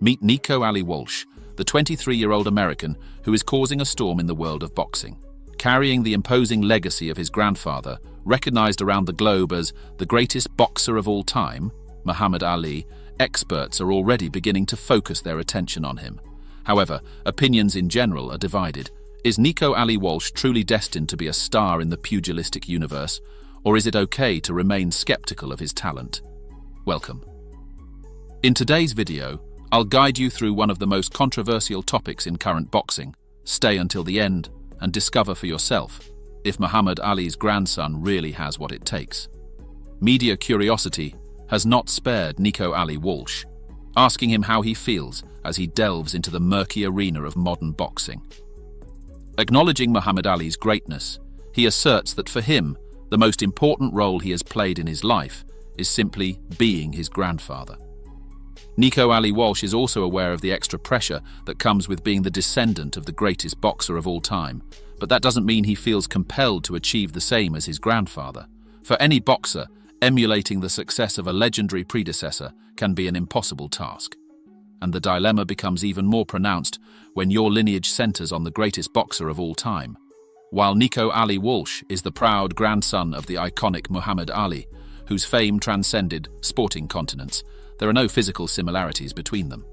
Meet Nico Ali Walsh, the 23-year-old American who is causing a storm in the world of boxing. Carrying the imposing legacy of his grandfather, recognized around the globe as the greatest boxer of all time, Muhammad Ali, experts are already beginning to focus their attention on him. However, opinions in general are divided. Is Nico Ali Walsh truly destined to be a star in the pugilistic universe, or is it okay to remain skeptical of his talent? Welcome. In today's video, I'll guide you through one of the most controversial topics in current boxing. Stay until the end and discover for yourself if Muhammad Ali's grandson really has what it takes. Media curiosity has not spared Nico Ali Walsh, asking him how he feels as he delves into the murky arena of modern boxing. Acknowledging Muhammad Ali's greatness, he asserts that for him, the most important role he has played in his life is simply being his grandfather. Nico Ali Walsh is also aware of the extra pressure that comes with being the descendant of the greatest boxer of all time, but that doesn't mean he feels compelled to achieve the same as his grandfather. For any boxer, emulating the success of a legendary predecessor can be an impossible task. And the dilemma becomes even more pronounced when your lineage centers on the greatest boxer of all time. While Nico Ali Walsh is the proud grandson of the iconic Muhammad Ali, whose fame transcended sporting continents, there are no physical similarities between them.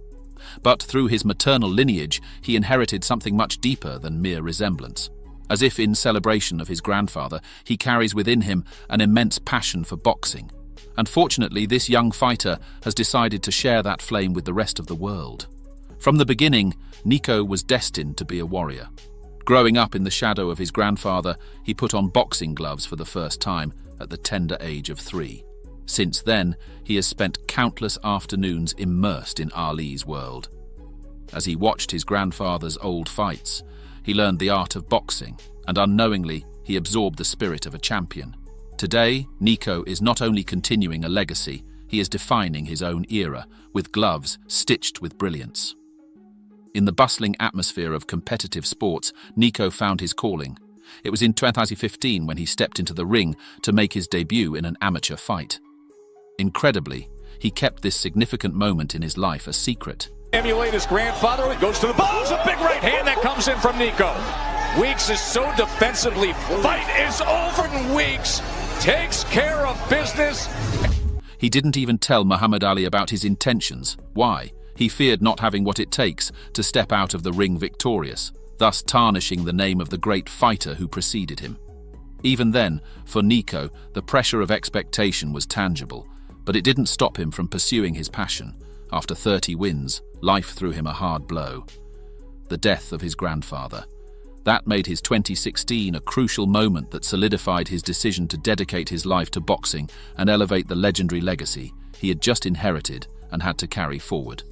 But through his maternal lineage, he inherited something much deeper than mere resemblance. As if in celebration of his grandfather, he carries within him an immense passion for boxing. Unfortunately, this young fighter has decided to share that flame with the rest of the world. From the beginning, Nico was destined to be a warrior. Growing up in the shadow of his grandfather, he put on boxing gloves for the first time at the tender age of 3. Since then, he has spent countless afternoons immersed in Ali's world. As he watched his grandfather's old fights, he learned the art of boxing, and unknowingly, he absorbed the spirit of a champion. Today, Nico is not only continuing a legacy, he is defining his own era, with gloves stitched with brilliance. In the bustling atmosphere of competitive sports, Nico found his calling. It was in 2015 when he stepped into the ring to make his debut in an amateur fight. Incredibly, he kept this significant moment in his life a secret. Emulate his grandfather, he goes to the balls, a big right hand that comes in from Nico. Weeks is so defensively. Fight is over and Weeks takes care of business. He didn't even tell Muhammad Ali about his intentions. Why? He feared not having what it takes to step out of the ring victorious, thus tarnishing the name of the great fighter who preceded him. Even then, for Nico, the pressure of expectation was tangible, but it didn't stop him from pursuing his passion. After 30 wins, life threw him a hard blow. The death of his grandfather. That made his 2016 a crucial moment that solidified his decision to dedicate his life to boxing and elevate the legendary legacy he had just inherited and had to carry forward.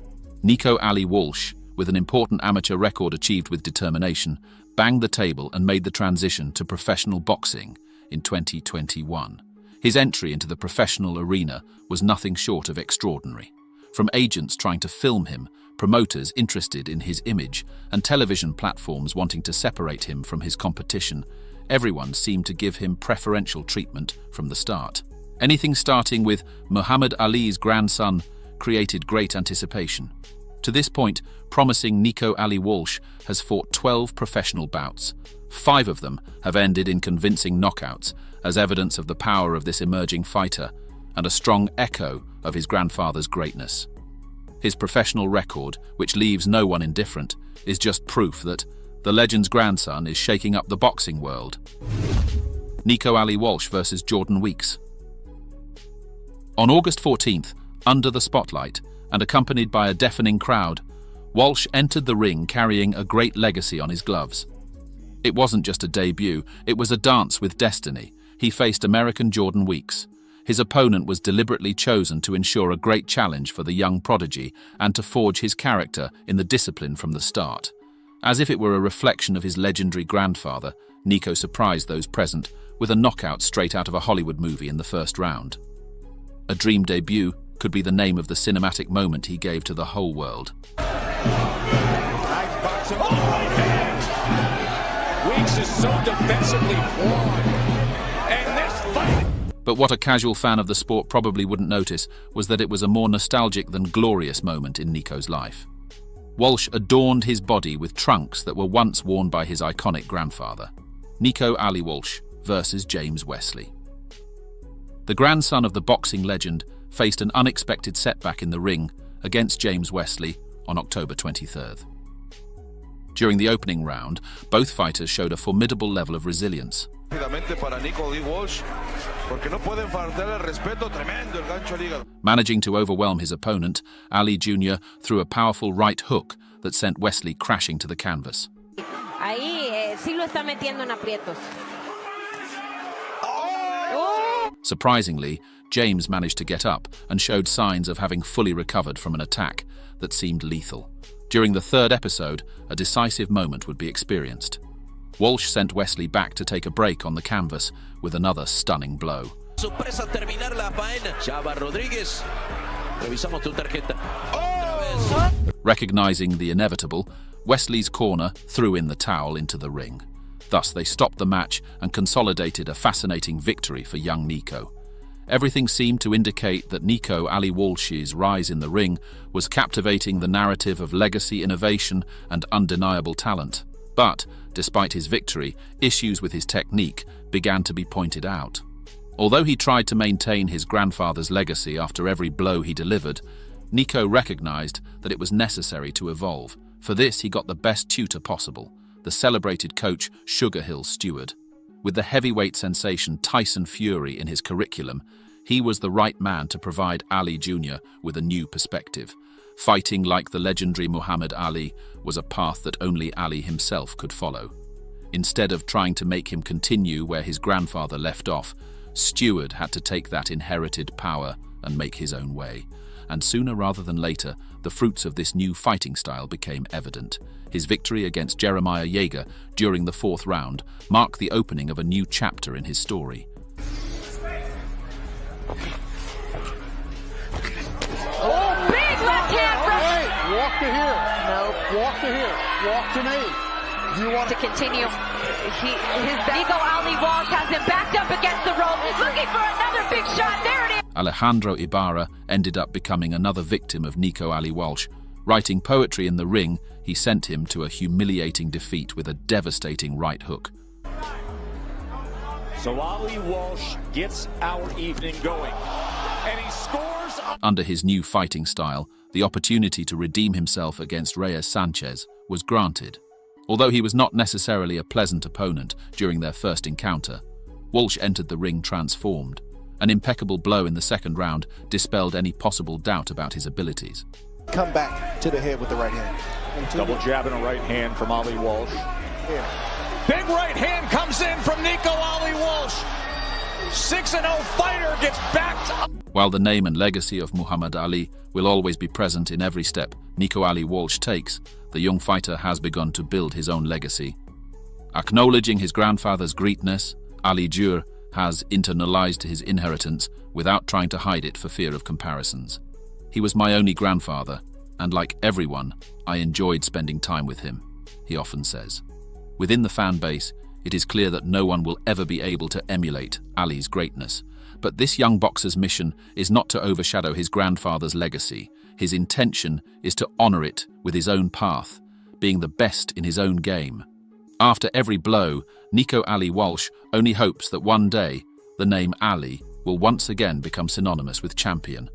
Nico Ali Walsh, with an important amateur record achieved with determination, banged the table and made the transition to professional boxing in 2021. His entry into the professional arena was nothing short of extraordinary. From agents trying to film him, promoters interested in his image, and television platforms wanting to separate him from his competition, everyone seemed to give him preferential treatment from the start. Anything starting with Muhammad Ali's grandson created great anticipation. To this point, promising Nico Ali Walsh has fought 12 professional bouts. 5 of them have ended in convincing knockouts, as evidence of the power of this emerging fighter and a strong echo of his grandfather's greatness. His professional record, which leaves no one indifferent, is just proof that the legend's grandson is shaking up the boxing world. Nico Ali Walsh versus Jordan Weeks. On August 14th, under the spotlight and accompanied by a deafening crowd, Walsh entered the ring carrying a great legacy on his gloves. It wasn't just a debut, it was a dance with destiny. He faced American Jordan Weeks. His opponent was deliberately chosen to ensure a great challenge for the young prodigy and to forge his character in the discipline from the start. As if it were a reflection of his legendary grandfather, Nico surprised those present with a knockout straight out of a Hollywood movie in the first round. A dream debut could be the name of the cinematic moment he gave to the whole world. Nice boxing. Oh, right hand! Weeks is so defensively flawed. And this fight... But what a casual fan of the sport probably wouldn't notice was that it was a more nostalgic than glorious moment in Nico's life. Walsh adorned his body with trunks that were once worn by his iconic grandfather. Nico Ali Walsh versus James Wesley. The grandson of the boxing legend faced an unexpected setback in the ring against James Wesley on October 23rd. During the opening round, both fighters showed a formidable level of resilience. Managing to overwhelm his opponent, Ali Jr. threw a powerful right hook that sent Wesley crashing to the canvas. Surprisingly, James managed to get up and showed signs of having fully recovered from an attack that seemed lethal. During the third episode, a decisive moment would be experienced. Walsh sent Wesley back to take a break on the canvas with another stunning blow. Recognizing the inevitable, Wesley's corner threw in the towel into the ring. Thus, they stopped the match and consolidated a fascinating victory for young Nico. Everything seemed to indicate that Nico Ali Walsh's rise in the ring was captivating the narrative of legacy, innovation, and undeniable talent. But, despite his victory, issues with his technique began to be pointed out. Although he tried to maintain his grandfather's legacy after every blow he delivered, Nico recognized that it was necessary to evolve. For this, he got the best tutor possible, the celebrated coach Sugar Hill Stewart. With the heavyweight sensation Tyson Fury in his curriculum, he was the right man to provide Ali Jr. with a new perspective. Fighting like the legendary Muhammad Ali was a path that only Ali himself could follow. Instead of trying to make him continue where his grandfather left off, Stewart had to take that inherited power and make his own way. And sooner rather than later, the fruits of this new fighting style became evident. His victory against Jeremiah Yeager during the fourth round marked the opening of a new chapter in his story. Oh, big left hand from... Hey, walk to here. No, walk to here. Walk to me. Do you want to continue? Nico Ali Walsh has him backed up against the rope. He's looking for another big shot. There it is. Alejandro Ibarra ended up becoming another victim of Nico Ali Walsh. Writing poetry in the ring, he sent him to a humiliating defeat with a devastating right hook. So Ali Walsh gets our evening going, and he scores. Under his new fighting style, the opportunity to redeem himself against Reyes Sanchez was granted. Although he was not necessarily a pleasant opponent during their first encounter, Walsh entered the ring transformed. An impeccable blow in the second round dispelled any possible doubt about his abilities. come back to the head with the right hand? Double jab and a right hand from Ali Walsh. Yeah. Big right hand comes in from Nico Ali Walsh. 6-0 fighter gets backed up. While the name and legacy of Muhammad Ali will always be present in every step Nico Ali Walsh takes, the young fighter has begun to build his own legacy. Acknowledging his grandfather's greatness, Ali Jr. has internalized his inheritance without trying to hide it for fear of comparisons. He was my only grandfather, and like everyone, I enjoyed spending time with him, he often says. Within the fan base, it is clear that no one will ever be able to emulate Ali's greatness. But this young boxer's mission is not to overshadow his grandfather's legacy. His intention is to honor it with his own path, being the best in his own game. After every blow, Nico Ali Walsh only hopes that one day, the name Ali will once again become synonymous with champion.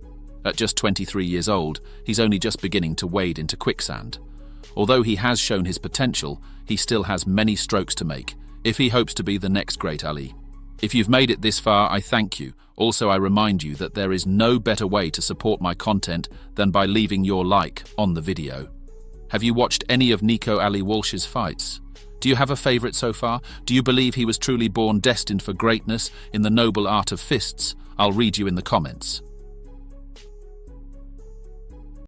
At just 23 years old, he's only just beginning to wade into quicksand. Although he has shown his potential, he still has many strokes to make if he hopes to be the next great Ali. If you've made it this far, I thank you. Also, I remind you that there is no better way to support my content than by leaving your like on the video. Have you watched any of Nico Ali Walsh's fights? Do you have a favorite so far? Do you believe he was truly born destined for greatness in the noble art of fists? I'll read you in the comments.